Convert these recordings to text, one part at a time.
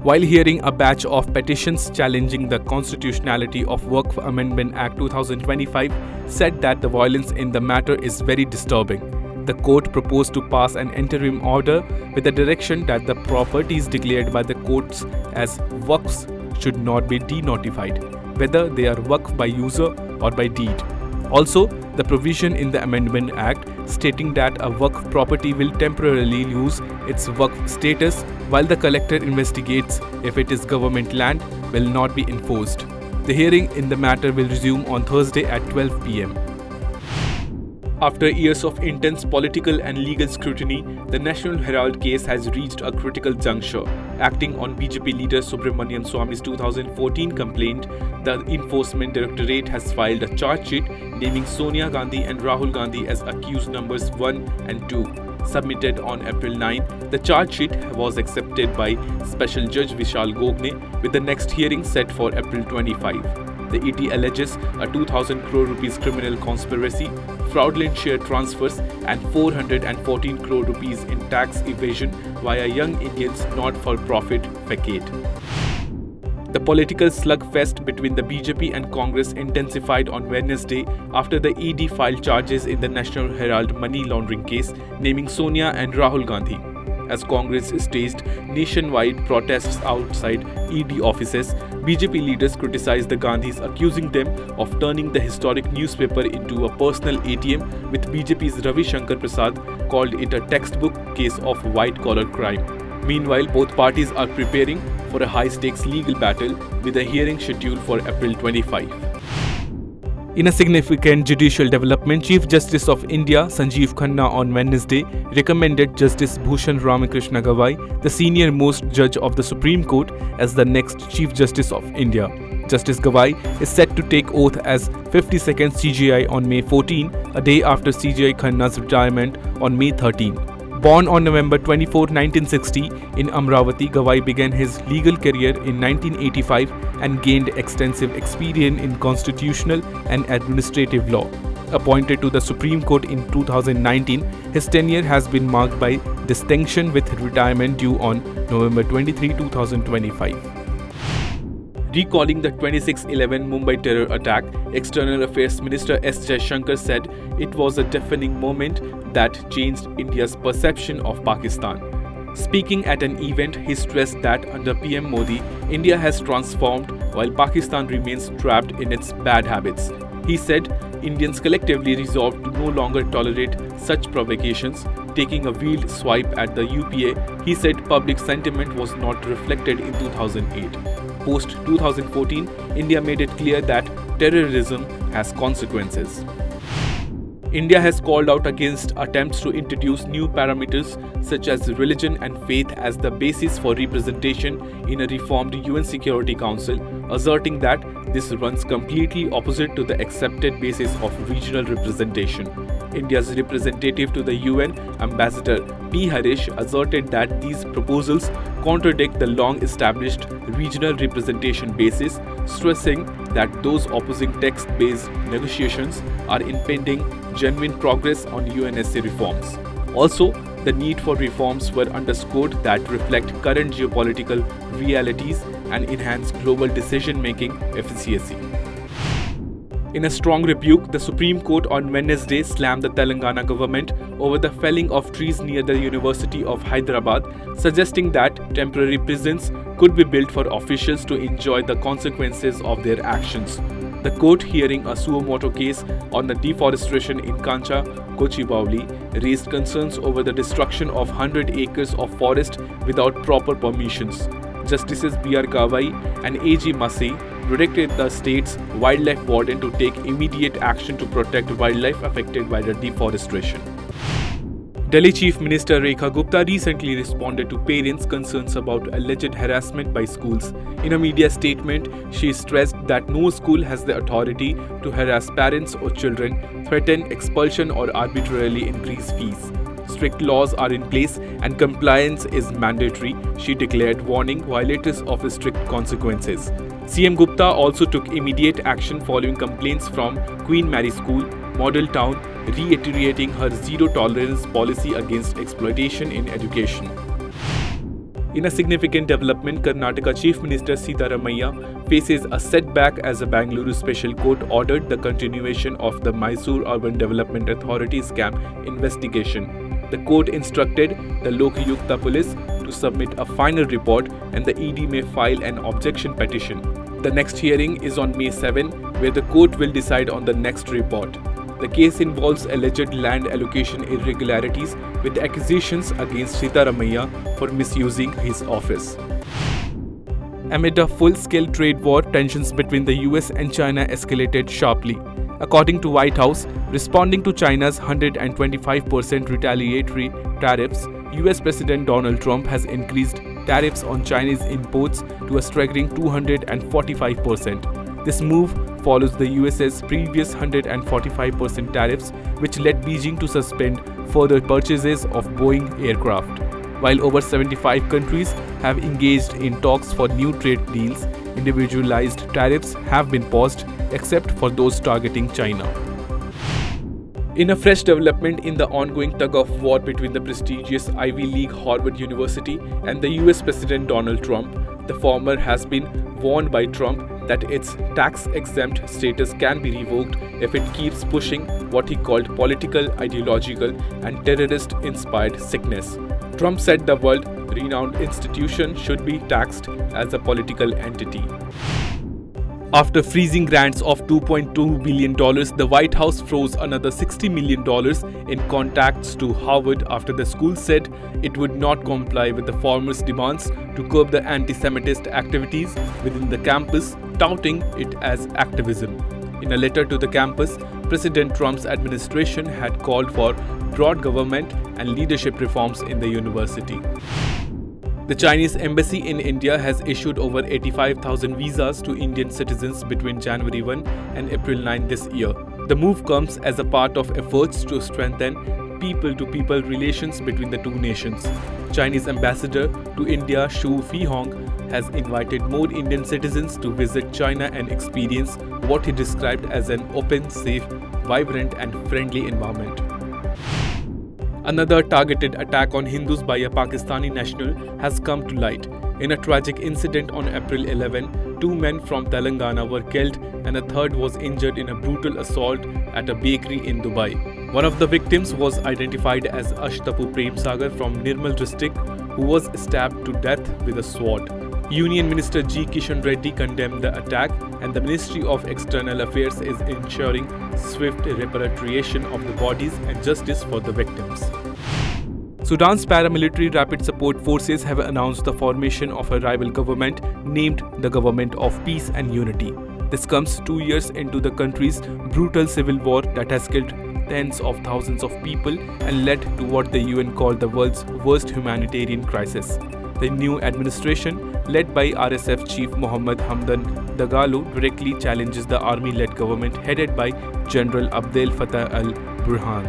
while hearing a batch of petitions challenging the constitutionality of Waqf Amendment Act 2025, said that the violence in the matter is very disturbing. The court proposed to pass an interim order with the direction that the properties declared by the courts as Waqfs should not be denotified, whether they are Waqf by user or by deed. Also, the provision in the Amendment Act stating that a Waqf property will temporarily lose its Waqf status while the collector investigates if it is government land will not be enforced. The hearing in the matter will resume on Thursday at 12 p.m. After years of intense political and legal scrutiny, the National Herald case has reached a critical juncture. Acting on BJP leader Subramanian Swamy's 2014 complaint, the Enforcement Directorate has filed a charge sheet naming Sonia Gandhi and Rahul Gandhi as accused numbers 1 and 2. Submitted on April 9, the charge sheet was accepted by Special Judge Vishal Gogne with the next hearing set for April 25. The ET alleges a 2,000 crore rupees criminal conspiracy, fraudulent share transfers and 414 crore rupees in tax evasion via Young Indians not-for-profit facade. The political slugfest between the BJP and Congress intensified on Wednesday after the ED filed charges in the National Herald money laundering case naming Sonia and Rahul Gandhi. As Congress staged nationwide protests outside ED offices, BJP leaders criticized the Gandhis, accusing them of turning the historic newspaper into a personal ATM, with BJP's Ravi Shankar Prasad called it a textbook case of white-collar crime. Meanwhile, both parties are preparing for a high-stakes legal battle with a hearing scheduled for April 25. In a significant judicial development, Chief Justice of India Sanjeev Khanna on Wednesday recommended Justice Bhushan Ramakrishna Gawai, the senior-most judge of the Supreme Court, as the next Chief Justice of India. Justice Gawai is set to take oath as 52nd CJI on May 14, a day after CJI Khanna's retirement on May 13. Born on November 24, 1960 in Amravati, Gawai began his legal career in 1985 and gained extensive experience in constitutional and administrative law. Appointed to the Supreme Court in 2019, his tenure has been marked by distinction with retirement due on November 23, 2025. Recalling the 26/11 Mumbai terror attack, External Affairs Minister S. Jaishankar said it was a defining moment that changed India's perception of Pakistan. Speaking at an event, he stressed that under PM Modi, India has transformed while Pakistan remains trapped in its bad habits. He said Indians collectively resolved to no longer tolerate such provocations. Taking a veiled swipe at the UPA, he said public sentiment was not reflected in 2008. Post-2014, India made it clear that terrorism has consequences. India has called out against attempts to introduce new parameters such as religion and faith as the basis for representation in a reformed UN Security Council, asserting that this runs completely opposite to the accepted basis of regional representation. India's representative to the UN, Ambassador P. Harish, asserted that these proposals contradict the long-established regional representation basis, stressing that those opposing text-based negotiations are impeding genuine progress on UNSC reforms. Also, the need for reforms were underscored that reflect current geopolitical realities and enhance global decision-making efficiency. In a strong rebuke, the Supreme Court on Wednesday slammed the Telangana government over the felling of trees near the University of Hyderabad, suggesting that temporary prisons could be built for officials to enjoy the consequences of their actions. The court, hearing a suo motu case on the deforestation in Kancha, Kochibauli, raised concerns over the destruction of 100 acres of forest without proper permissions. Justices B.R. Gawai and A.G. Masih directed the state's wildlife warden to take immediate action to protect wildlife affected by the deforestation. Delhi Chief Minister Rekha Gupta recently responded to parents' concerns about alleged harassment by schools. In a media statement, she stressed that no school has the authority to harass parents or children, threaten expulsion or arbitrarily increase fees. Strict laws are in place and compliance is mandatory, she declared, warning violators of strict consequences. CM Gupta also took immediate action following complaints from Queen Mary School, Model Town, reiterating her zero-tolerance policy against exploitation in education. In a significant development, Karnataka Chief Minister Sitaramaiah faces a setback as a Bangalore Special Court ordered the continuation of the Mysore Urban Development Authority scam investigation. The court instructed the Lokayukta police to submit a final report and the ED may file an objection petition. The next hearing is on May 7, where the court will decide on the next report. The case involves alleged land allocation irregularities with accusations against Sitaramaiah for misusing his office. Amid a full-scale trade war, tensions between the US and China escalated sharply. According to White House, responding to China's 125% retaliatory tariffs, US President Donald Trump has increased tariffs on Chinese imports to a staggering 245%. This move follows the US's previous 145% tariffs, which led Beijing to suspend further purchases of Boeing aircraft. While over 75 countries have engaged in talks for new trade deals, individualized tariffs have been paused, except for those targeting China. In a fresh development in the ongoing tug-of-war between the prestigious Ivy League Harvard University and the US President Donald Trump, the former has been warned by Trump that its tax-exempt status can be revoked if it keeps pushing what he called political, ideological, and terrorist-inspired sickness. Trump said the world-renowned institution should be taxed as a political entity. After freezing grants of $2.2 billion, the White House froze another $60 million in contacts to Harvard after the school said it would not comply with the former's demands to curb the anti-Semitist activities within the campus, touting it as activism. In a letter to the campus, President Trump's administration had called for broad government and leadership reforms in the university. The Chinese embassy in India has issued over 85,000 visas to Indian citizens between January 1 and April 9 this year. The move comes as a part of efforts to strengthen people-to-people relations between the two nations. Chinese ambassador to India Xu Feihong has invited more Indian citizens to visit China and experience what he described as an open, safe, vibrant and friendly environment. Another targeted attack on Hindus by a Pakistani national has come to light. In a tragic incident on April 11, 2 men from Telangana were killed and a third was injured in a brutal assault at a bakery in Dubai. One of the victims was identified as Ashtapu Premsagar from Nirmal district, who was stabbed to death with a sword. Union Minister G. Kishan Reddy condemned the attack, and the Ministry of External Affairs is ensuring swift repatriation of the bodies and justice for the victims. Sudan's paramilitary rapid support forces have announced the formation of a rival government named the Government of Peace and Unity. This comes 2 years into the country's brutal civil war that has killed tens of thousands of people and led to what the UN called the world's worst humanitarian crisis. The new administration, led by RSF Chief Mohammed Hamdan Dagalo, directly challenges the army-led government headed by General Abdel Fattah al-Burhan.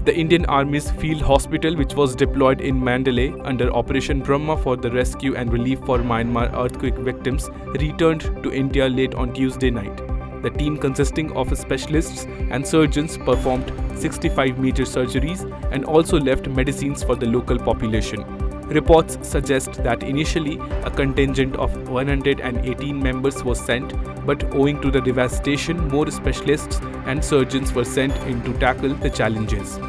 The Indian Army's field hospital, which was deployed in Mandalay under Operation Brahma for the rescue and relief for Myanmar earthquake victims, returned to India late on Tuesday night. The team, consisting of specialists and surgeons, performed 65 major surgeries and also left medicines for the local population. Reports suggest that initially a contingent of 118 members was sent, but owing to the devastation, more specialists and surgeons were sent in to tackle the challenges.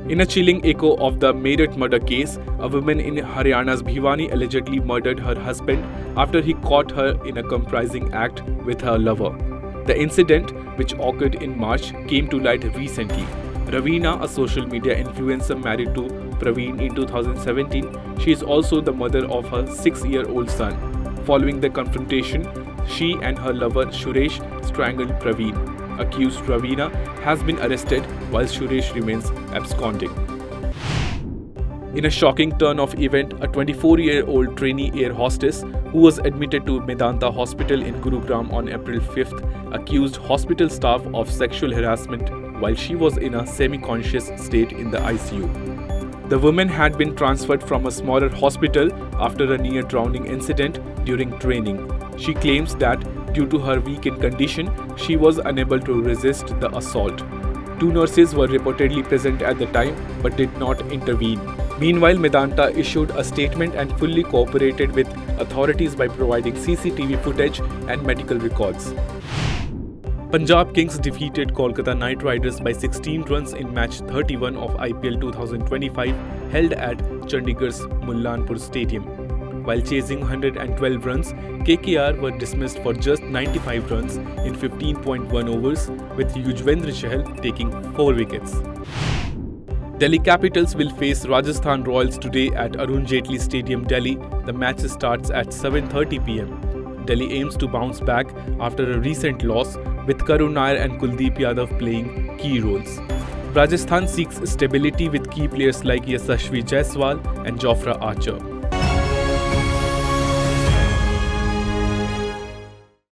In a chilling echo of the Meerut murder case, a woman in Haryana's Bhiwani allegedly murdered her husband after he caught her in a compromising act with her lover. The incident, which occurred in March, came to light recently. Raveena, a social media influencer married to Praveen in 2017, she is also the mother of her 6-year-old son. Following the confrontation, she and her lover Suresh strangled Praveen. Accused Raveena has been arrested while Suresh remains absconding. In a shocking turn of event, a 24-year-old trainee air hostess who was admitted to Medanta Hospital in Gurugram on April 5th accused hospital staff of sexual harassment while she was in a semi-conscious state in the ICU. The woman had been transferred from a smaller hospital after a near-drowning incident during training. She claims that due to her weakened condition, she was unable to resist the assault. 2 nurses were reportedly present at the time but did not intervene. Meanwhile, Medanta issued a statement and fully cooperated with authorities by providing CCTV footage and medical records. Punjab Kings defeated Kolkata Knight Riders by 16 runs in match 31 of IPL 2025 held at Chandigarh's Mullanpur Stadium. While chasing 112 runs, KKR were dismissed for just 95 runs in 15.1 overs, with Yuzvendra Chahal taking 4 wickets. Delhi Capitals will face Rajasthan Royals today at Arun Jaitley Stadium, Delhi. The match starts at 7:30 p.m. Delhi aims to bounce back after a recent loss, with Karun Nair and Kuldeep Yadav playing key roles. Rajasthan seeks stability with key players like Yashasvi Jaiswal and Jofra Archer.